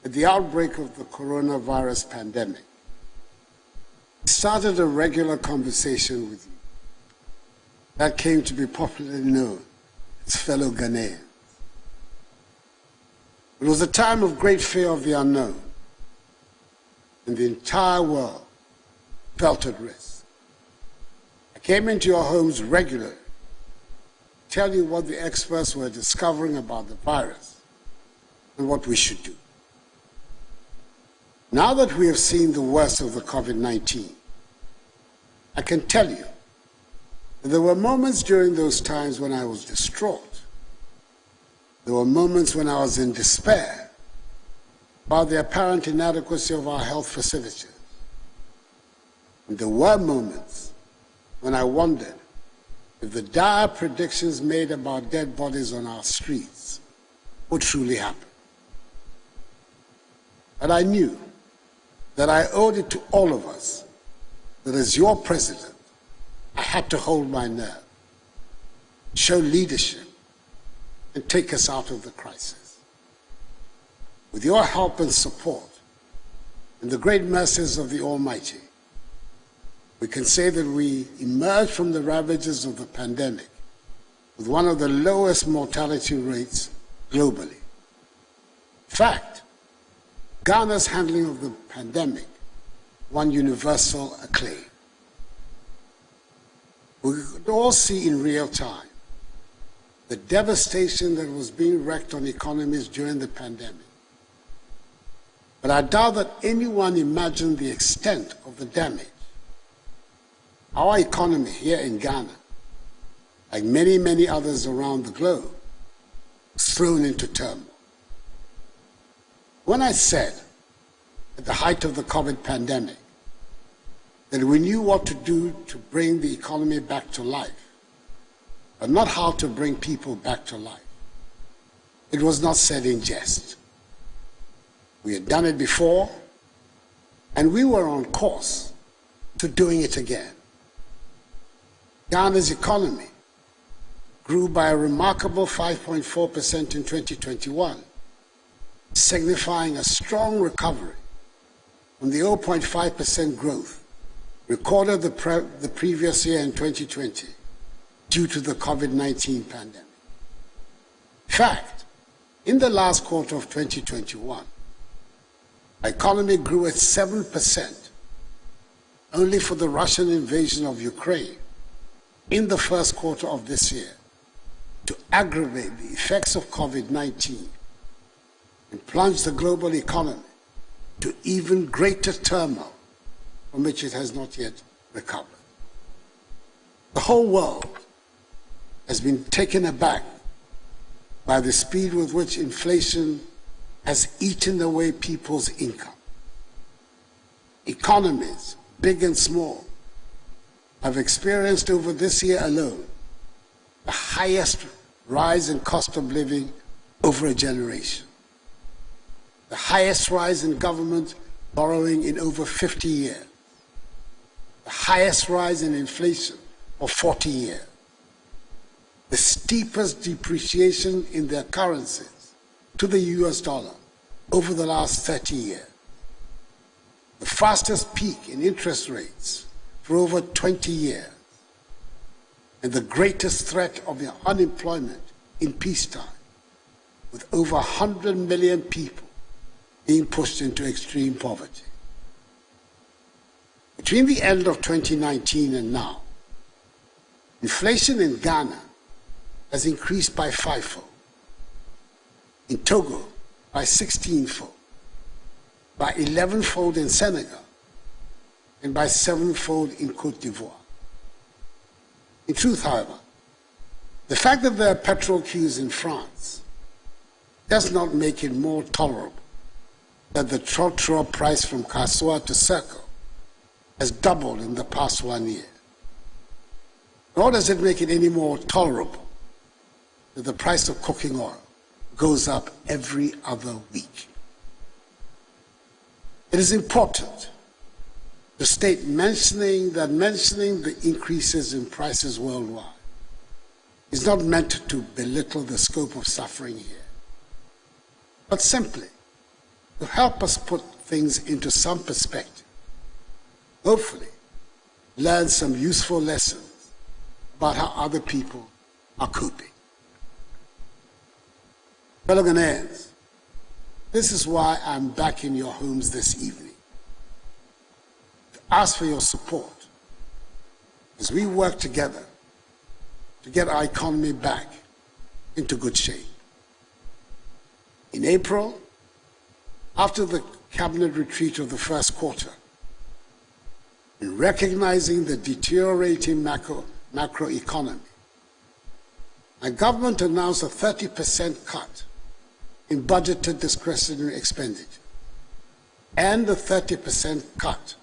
at the outbreak of the coronavirus pandemic, I started a regular conversation with you that came to be popularly known as fellow Ghanaians. It was a time of great fear of the unknown, and the entire world felt at risk. I came into your homes regularly to tell you what the experts were discovering about the virus and what we should do. Now that we have seen the worst of the COVID-19, I can tell you that there were moments during those times when I was distraught. There were moments when I was in despair about the apparent inadequacy of our health facilities. And there were moments when I wondered if the dire predictions made about dead bodies on our streets would truly happen. But I knew that I owed it to all of us that as your president, I had to hold my nerve, show leadership, and take us out of the crisis. With your help and support, and the great mercies of the Almighty, we can say that we emerged from the ravages of the pandemic with one of the lowest mortality rates globally. In fact, Ghana's handling of the pandemic won universal acclaim. We could all see in real time the devastation that was being wreaked on economies during the pandemic. But I doubt that anyone imagined the extent of the damage. Our economy here in Ghana, like many, many others around the globe, was thrown into turmoil. When I said, at the height of the COVID pandemic, that we knew what to do to bring the economy back to life, but not how to bring people back to life, it was not said in jest. We had done it before, and we were on course to doing it again. Ghana's economy grew by a remarkable 5.4% in 2021, signifying a strong recovery from the 0.5% growth recorded the previous year in 2020 due to the COVID-19 pandemic. In fact, in the last quarter of 2021, our economy grew at 7%, only for the Russian invasion of Ukraine in the first quarter of this year to aggravate the effects of COVID-19 and plunge the global economy to even greater turmoil from which it has not yet recovered. The whole world has been taken aback by the speed with which inflation has eaten away people's income. Economies, big and small, have experienced over this year alone the highest rise in cost of living over a generation, the highest rise in government borrowing in over 50 years, the highest rise in inflation for 40 years, the steepest depreciation in their currencies to the US dollar over the last 30 years, the fastest peak in interest rates for over 20 years, and the greatest threat of unemployment in peacetime, with over 100 million people being pushed into extreme poverty. Between the end of 2019 and now, inflation in Ghana has increased by 5-fold, in Togo by 16-fold, by 11-fold in Senegal, and by 7-fold in Côte d'Ivoire. In truth, however, the fact that there are petrol queues in France does not make it more tolerable that the trotro price from Kassoa to Circle has doubled in the past 1 year. Nor does it make it any more tolerable that the price of cooking oil goes up every other week. It is important to state mentioning the increases in prices worldwide is not meant to belittle the scope of suffering here, but simply to help us put things into some perspective. Hopefully, learn some useful lessons about how other people are coping. Fellow Ghanaians, this is why I'm back in your homes this evening, to ask for your support as we work together to get our economy back into good shape. In April, after the cabinet retreat of the first quarter, in recognizing the deteriorating macroeconomy, my government announced a 30% cut in budgeted discretionary expenditure and a 30% cut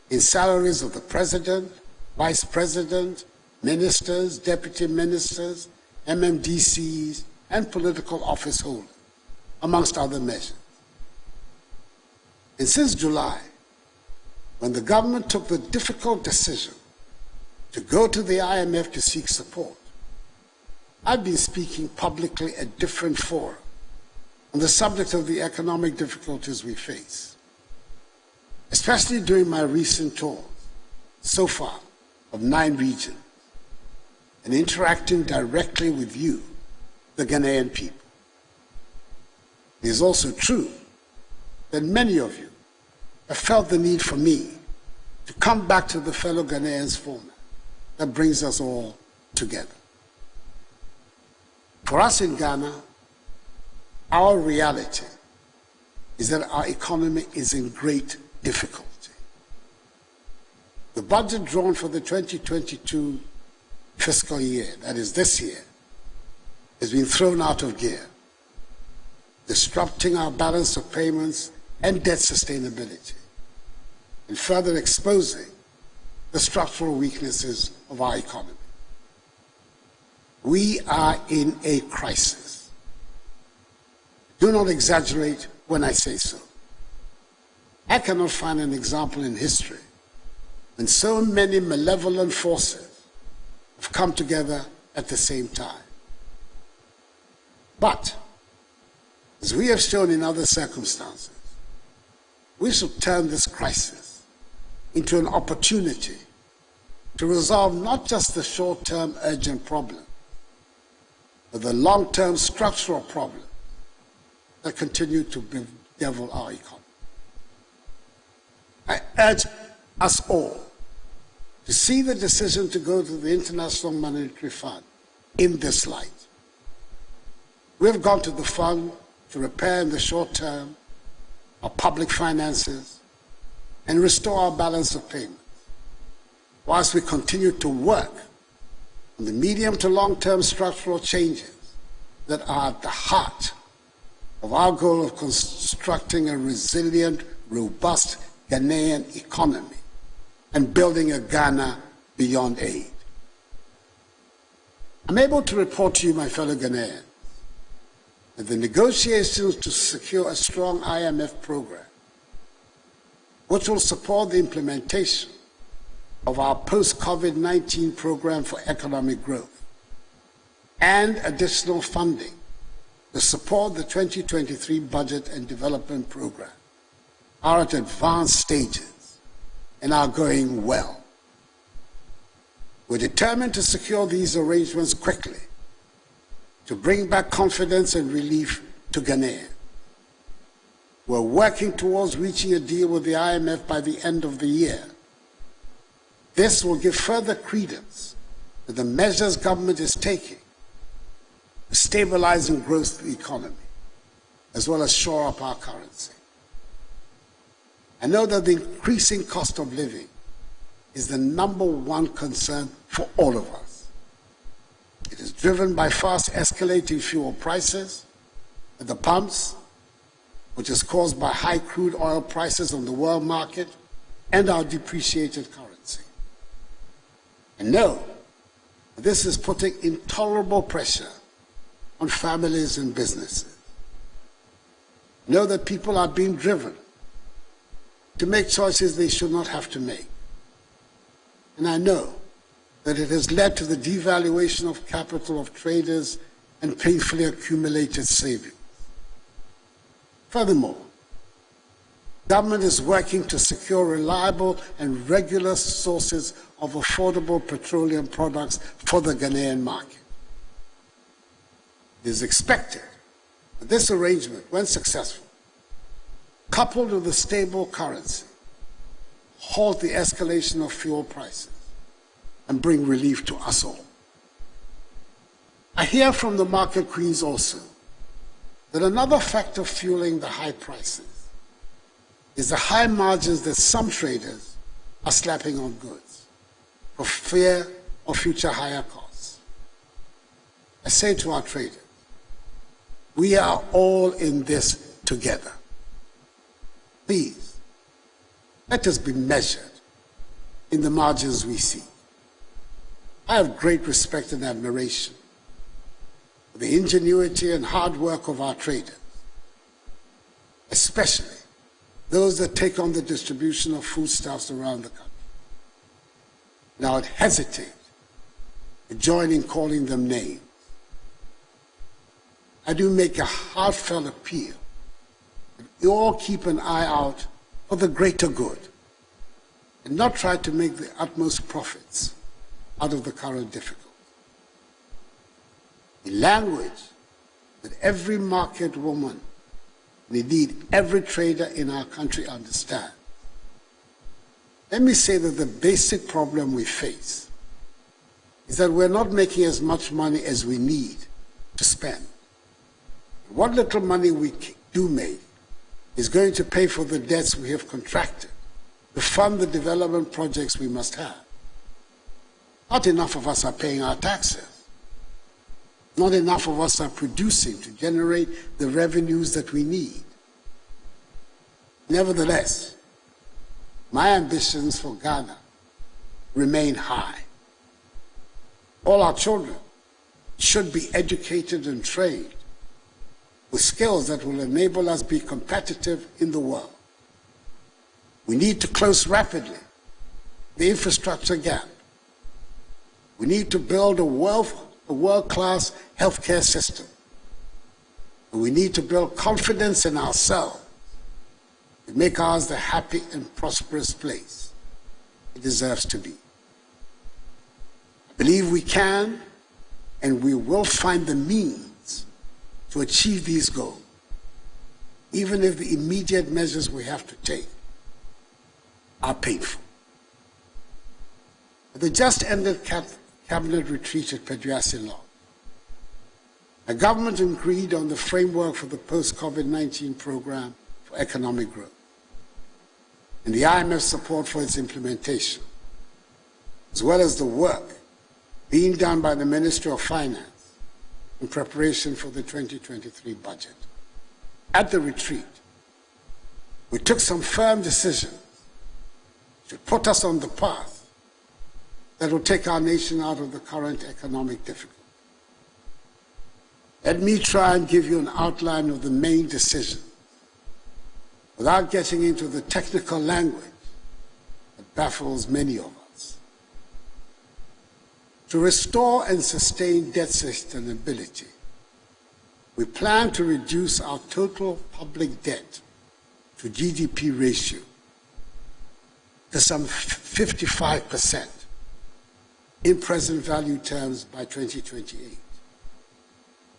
in salaries of the president, vice president, ministers, deputy ministers, MMDCs, and political office holders, amongst other measures. And since July, when the government took the difficult decision to go to the IMF to seek support, I've been speaking publicly at different fora on the subject of the economic difficulties we face, especially during my recent tours so far of 9 regions, and interacting directly with you, the Ghanaian people. It is also true that many of you have felt the need for me to come back to the fellow Ghanaians format that brings us all together. For us in Ghana, our reality is that our economy is in great difficulty. The budget drawn for the 2022 fiscal year, that is this year, has been thrown out of gear, disrupting our balance of payments and debt sustainability, and further exposing the structural weaknesses of our economy. We are in a crisis. Do not exaggerate when I say so. I cannot find an example in history when so many malevolent forces have come together at the same time. But, as we have shown in other circumstances, we should turn this crisis into an opportunity to resolve not just the short-term urgent problem, but the long-term structural problem that continue to bedevil our economy. I urge us all to see the decision to go to the International Monetary Fund in this light. We have gone to the fund to repair in the short term our public finances and restore our balance of payments, whilst we continue to work on the medium to long-term structural changes that are at the heart of our goal of constructing a resilient, robust Ghanaian economy and building a Ghana beyond aid. I'm able to report to you, my fellow Ghanaians, that the negotiations to secure a strong IMF program, which will support the implementation of our post-COVID-19 program for economic growth and additional funding to support the 2023 budget and development program, are at advanced stages and are going well. We're determined to secure these arrangements quickly to bring back confidence and relief to Ghanaians. We're working towards reaching a deal with the IMF by the end of the year. This will give further credence to the measures government is taking to stabilize and grow the economy, as well as shore up our currency. I know that the increasing cost of living is the #1 concern for all of us. It is driven by fast escalating fuel prices at the pumps, which is caused by high crude oil prices on the world market and our depreciated currency. I know that this is putting intolerable pressure on families and businesses. I know that people are being driven to make choices they should not have to make. And I know that it has led to the devaluation of capital of traders and painfully accumulated savings. Furthermore, Government is working to secure reliable and regular sources of affordable petroleum products for the Ghanaian market. It is expected that this arrangement, when successful, coupled with a stable currency, halt the escalation of fuel prices and bring relief to us all. I hear from the market queens also that another factor fueling the high prices is the high margins that some traders are slapping on goods for fear of future higher costs. I say to our traders, we are all in this together. Please, let us be measured in the margins we see. I have great respect and admiration for the ingenuity and hard work of our traders, especially those that take on the distribution of foodstuffs around the country. Now, I would hesitate to join in calling them names. I do make a heartfelt appeal that you all keep an eye out for the greater good and not try to make the utmost profits out of the current difficulty. In language that every market woman, and indeed every trader in our country understands, let me say that the basic problem we face is that we're not making as much money as we need to spend. What little money we do make is going to pay for the debts we have contracted to fund the development projects we must have. Not enough of us are paying our taxes. Not enough of us are producing to generate the revenues that we need. Nevertheless, my ambitions for Ghana remain high. All our children should be educated and trained with skills that will enable us to be competitive in the world. We need to close rapidly the infrastructure gap. We need to build a world-class healthcare system. And we need to build confidence in ourselves to make ours the happy and prosperous place it deserves to be. I believe we can and we will find the means to achieve these goals, even if the immediate measures we have to take are painful. At the just ended cabinet retreat at Peduasi Law, the government agreed on the framework for the post-COVID-19 program for economic growth and the IMF support for its implementation, as well as the work being done by the Ministry of Finance in preparation for the 2023 budget. At the retreat, we took some firm decisions to put us on the path that will take our nation out of the current economic difficulty. Let me try and give you an outline of the main decisions without getting into the technical language that baffles many of us. To restore and sustain debt sustainability, we plan to reduce our total public debt to GDP ratio to some 55% in present value terms by 2028,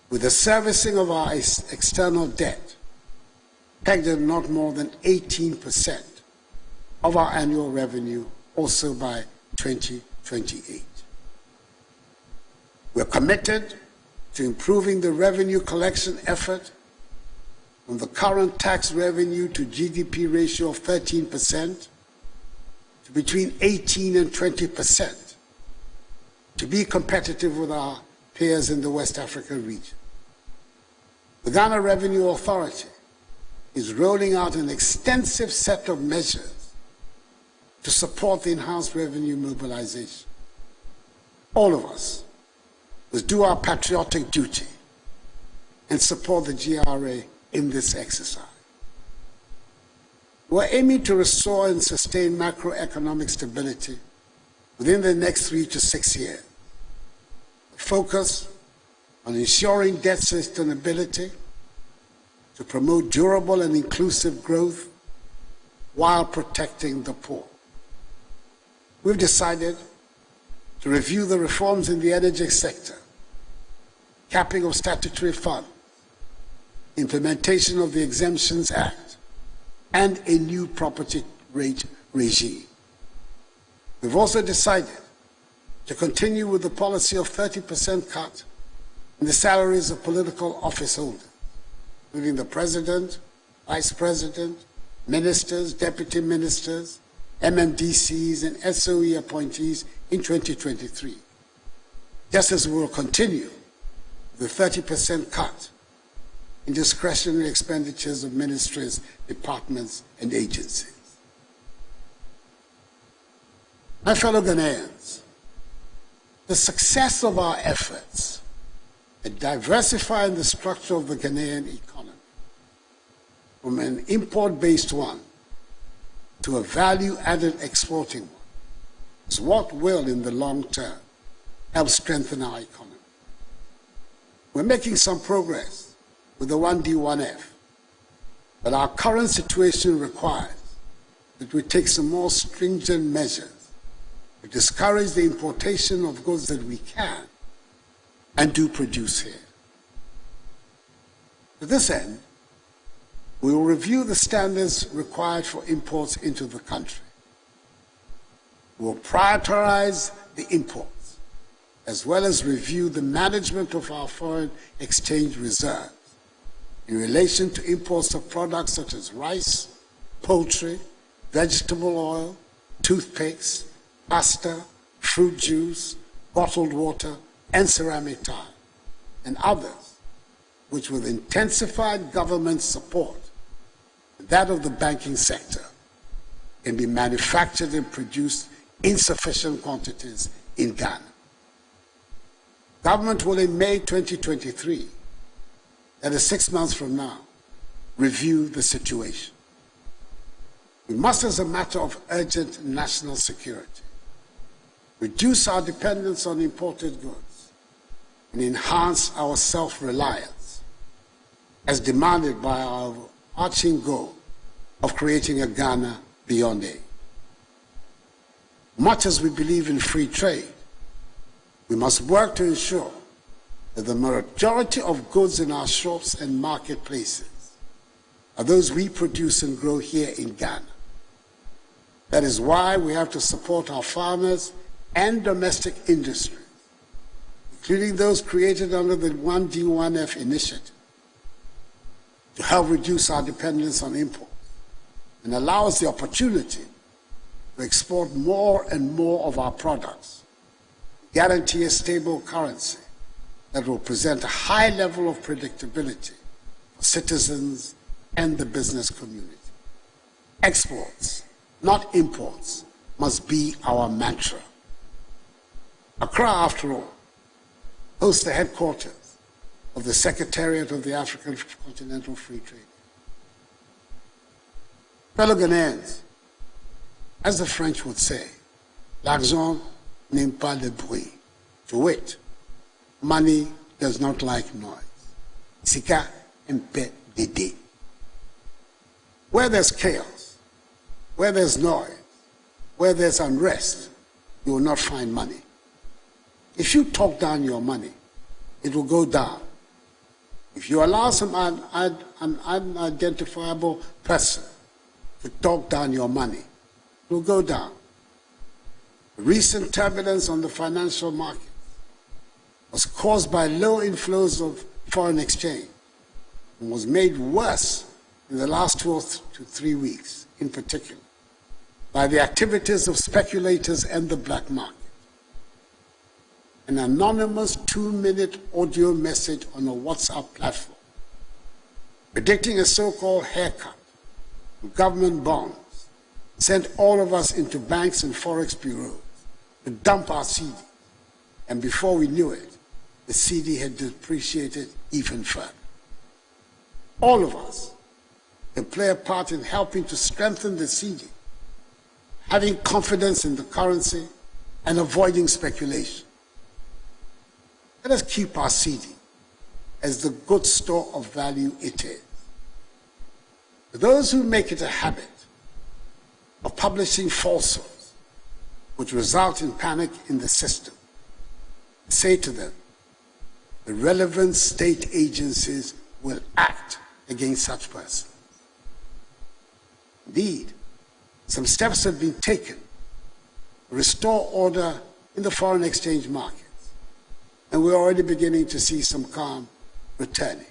with the servicing of our external debt pegged at not more than 18% of our annual revenue also by 2028. We're committed to improving the revenue collection effort from the current tax revenue to GDP ratio of 13% to between 18 and 20% to be competitive with our peers in the West Africa region. The Ghana Revenue Authority is rolling out an extensive set of measures to support the enhanced revenue mobilization. All of us must do our patriotic duty and support the GRA in this exercise. We're aiming to restore and sustain macroeconomic stability within the next 3 to 6 years. Focus on ensuring debt sustainability to promote durable and inclusive growth while protecting the poor. We've decided to review the reforms in the energy sector, capping of statutory funds, implementation of the Exemptions Act, and a new property rate regime. We've also decided to continue with the policy of 30% cut in the salaries of political office holders, including the President, Vice President, Ministers, Deputy Ministers, MMDCs, and SOE appointees in 2023, just as we will continue the 30% cut in discretionary expenditures of ministries, departments, and agencies. My fellow Ghanaians, the success of our efforts at diversifying the structure of the Ghanaian economy from an import-based one to a value-added exporting one is what will, in the long term, help strengthen our economy. We're making some progress with the 1D1F, but our current situation requires that we take some more stringent measures to discourage the importation of goods that we can and do produce here. To this end, we will review the standards required for imports into the country. We will prioritize the imports, as well as review the management of our foreign exchange reserves in relation to imports of products such as rice, poultry, vegetable oil, toothpicks, pasta, fruit juice, bottled water, and ceramic tile, and others, which with intensified government support, that of the banking sector, can be manufactured and produced in sufficient quantities in Ghana. Government will in May 2023, that is 6 months from now, review the situation. We must, as a matter of urgent national security, reduce our dependence on imported goods and enhance our self-reliance, as demanded by our overarching goal of creating a Ghana beyond aid. Much as we believe in free trade, we must work to ensure that the majority of goods in our shops and marketplaces are those we produce and grow here in Ghana. That is why we have to support our farmers and domestic industries, including those created under the 1D1F initiative, to help reduce our dependence on imports and allow us the opportunity to export more and more of our products, guarantee a stable currency that will present a high level of predictability for citizens and the business community. Exports, not imports, must be our mantra. Accra, after all, hosts the headquarters of the Secretariat of the African Continental Free Trade. Fellow Ghanaians, as the French would say, l'argent n'aime pas le bruit. To wit, money does not like noise. Sika aime dede. Where there's chaos, where there's noise, where there's unrest, you will not find money. If you talk down your money, it will go down. If you allow some unidentifiable person to talk down your money, it will go down. The recent turbulence on the financial market was caused by low inflows of foreign exchange and was made worse in the last 2 to 3 weeks, in particular, by the activities of speculators and the black market. An anonymous 2-minute audio message on a WhatsApp platform predicting a so-called haircut of government bonds sent all of us into banks and forex bureaus to dump our CD. And before we knew it, the CD had depreciated even further. All of us can play a part in helping to strengthen the CD, having confidence in the currency and avoiding speculation. Let us keep our CD as the good store of value it is. For those who make it a habit publishing falsehoods which result in panic in the system, say to them, the relevant state agencies will act against such persons. Indeed, some steps have been taken to restore order in the foreign exchange markets, and we're already beginning to see some calm returning.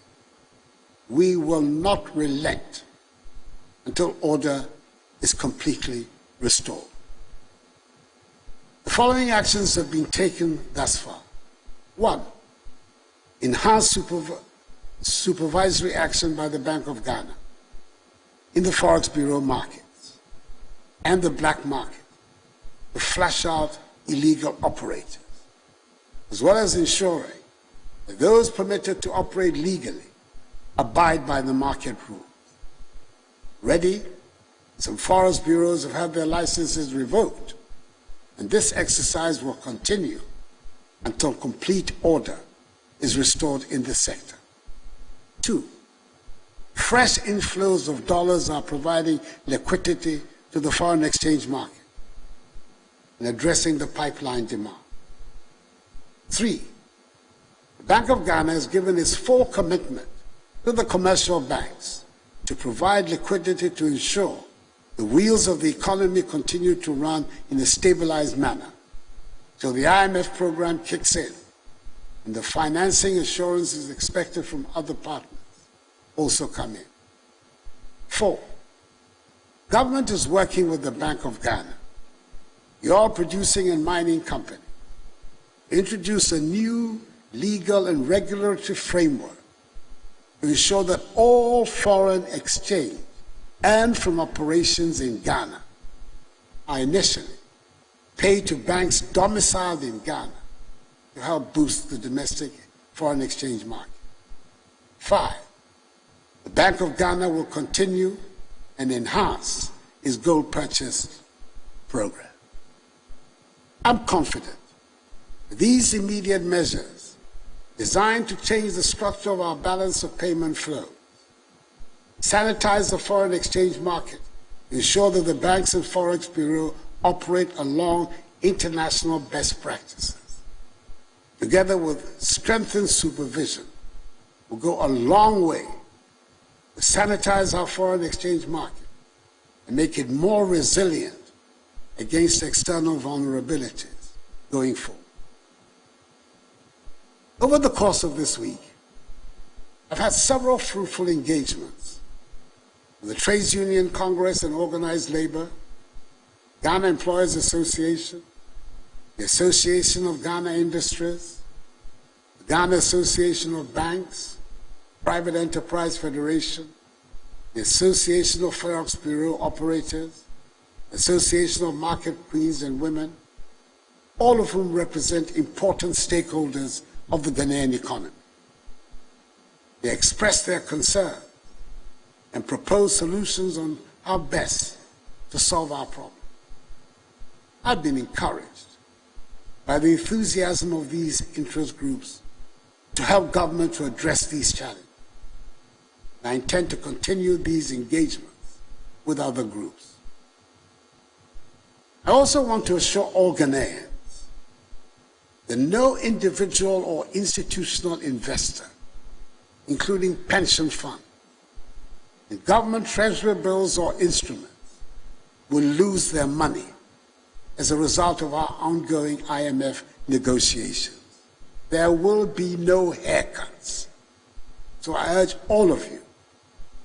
We will not relent until order is completely restored. The following actions have been taken thus far. 1. Enhanced supervisory action by the Bank of Ghana in the Forex Bureau markets and the black market to flush out illegal operators, as well as ensuring that those permitted to operate legally abide by the market rules. Already, some Forex bureaus have had their licenses revoked, and this exercise will continue until complete order is restored in the sector. 2. Fresh inflows of dollars are providing liquidity to the foreign exchange market and addressing the pipeline demand. 3. The Bank of Ghana has given its full commitment to the commercial banks to provide liquidity to ensure the wheels of the economy continue to run in a stabilized manner till the IMF program kicks in and the financing assurance is expected from other partners also come in. 4. Government is working with the Bank of Ghana, the oil producing and mining company, to introduce a new legal and regulatory framework to ensure that all foreign exchange and from operations in Ghana are initially paid to banks domiciled in Ghana to help boost the domestic foreign exchange market. 5. The Bank of Ghana will continue and enhance its gold purchase program. I'm confident that these immediate measures designed to change the structure of our balance of payment flow, sanitize the foreign exchange market, ensure that the banks and Forex Bureau operate along international best practices, together with strengthened supervision, will go a long way to sanitize our foreign exchange market and make it more resilient against external vulnerabilities going forward. Over the course of this week, I've had several fruitful engagements with the Trades Union Congress and Organized Labor, Ghana Employers Association, the Association of Ghana Industries, the Ghana Association of Banks, Private Enterprise Federation, the Association of Forex Bureau Operators, the Association of Market Queens and Women, all of whom represent important stakeholders of the Ghanaian economy. They expressed their concern and proposed solutions on how best to solve our problem. I've been encouraged by the enthusiasm of these interest groups to help government to address these challenges. I intend to continue these engagements with other groups. I also want to assure all Ghanaians that no individual or institutional investor, including pension funds, in government treasury bills or instruments, will lose their money as a result of our ongoing IMF negotiations. There will be no haircuts. So I urge all of you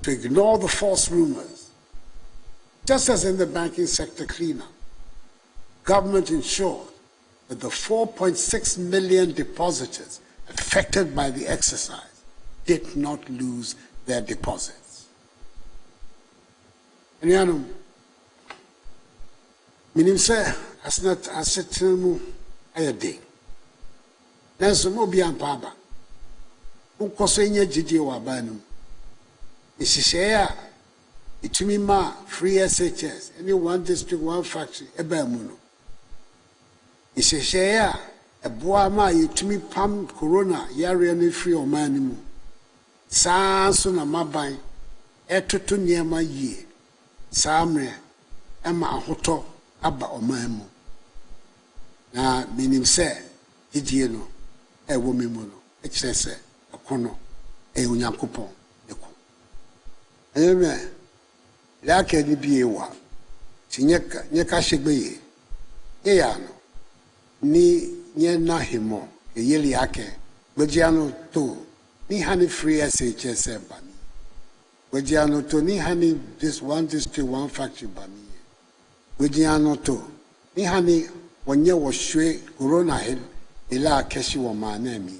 to ignore the false rumors. Just as in the banking sector cleanup, government ensured that the 4.6 million depositors affected by the exercise did not lose their deposits. And you know, minim say asnat asetemu ayade. Nanso mo bi ampa aba. Unkoso enya gidie wa ba no. Isise a itumi ma free SHS any one district one factory eba mu no. Isise a eboa ma yitumi pam corona yare no free o man mu. Saa so na maban etoto niema yie. Samre ema ahoto aba ɔman mu na minim sɛ didie no ɛwɔ me mu no ɛkyerɛ sɛ ɛkono ɛyɛ Onyankopɔn ɛko ɛmɛ yɛaka ni bie wa ti nyeka hyegbe ye no ni nye na himo yeli ake gbejiano to ni hani free SHS bani gbejiano to ni hani this one district one factory bani gbejiano to ni hani wonye wo hwe corona hel ila keshi wo manami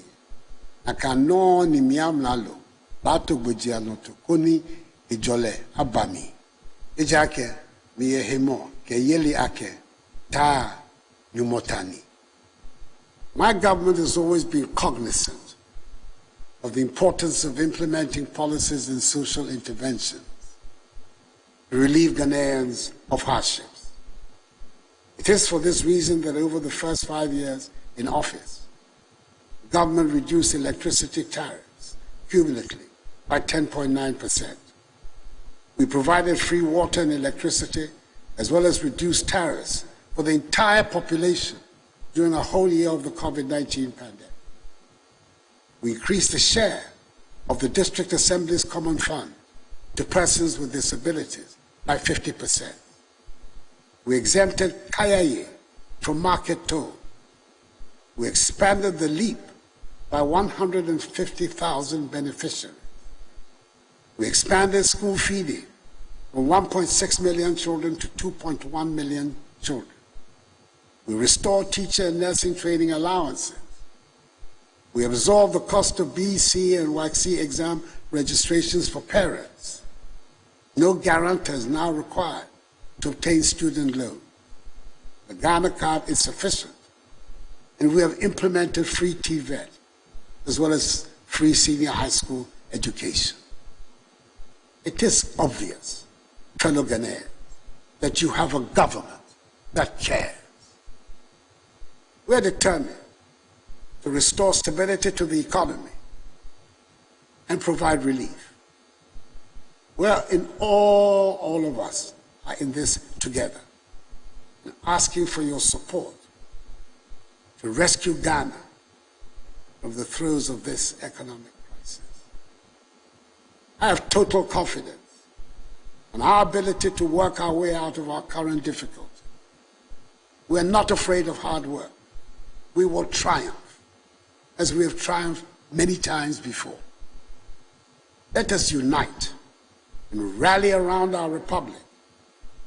aka no ni miamlalo bato gbejiano to koni ijole abami ejake mi himo ke yeli ake ta numotani. My government has always been cognizant of the importance of implementing policies and social interventions to relieve Ghanaians of hardships. It is for this reason that over the first 5 years in office, the government reduced electricity tariffs cumulatively by 10.9%. We provided free water and electricity, as well as reduced tariffs for the entire population during a whole year of the COVID-19 pandemic. We increased the share of the District Assembly's Common Fund to persons with disabilities by 50%. We exempted Kayaye from market toll. We expanded the LEAP by 150,000 beneficiaries. We expanded school feeding from 1.6 million children to 2.1 million children. We restored teacher and nursing training allowances. We absorbed the cost of BC and YC exam registrations for parents. No guarantor is now required to obtain student loan. The Ghana card is sufficient, and we have implemented free TVET, as well as free senior high school education. It is obvious, fellow Ghanaians, that you have a government that cares. We are determined to restore stability to the economy and provide relief. Well, in all of us are in this together, and asking for your support to rescue Ghana from the throes of this economic crisis. I have total confidence in our ability to work our way out of our current difficulty. We are not afraid of hard work. We will triumph, as we have triumphed many times before. Let us unite and rally around our republic,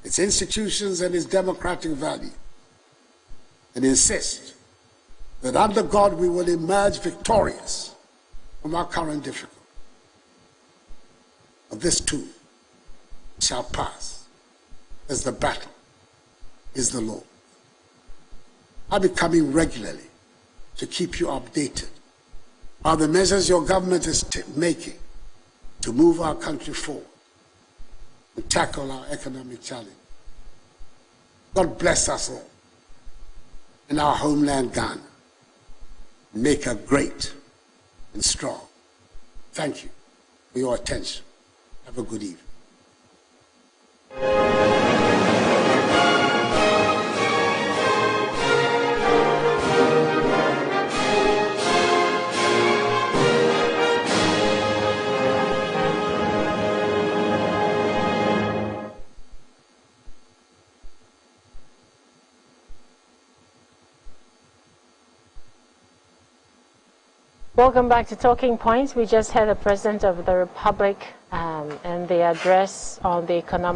its institutions and its democratic value, and insist that under God we will emerge victorious from our current difficulty. But this too shall pass, as the battle is the Lord. I'll be coming regularly to keep you updated on the measures your government is making to move our country forward and tackle our economic challenge. God bless us all in our homeland Ghana. Make her great and strong. Thank you for your attention. Have a good evening. Welcome back to Talking Points. We just had the President of the Republic and the address on the economic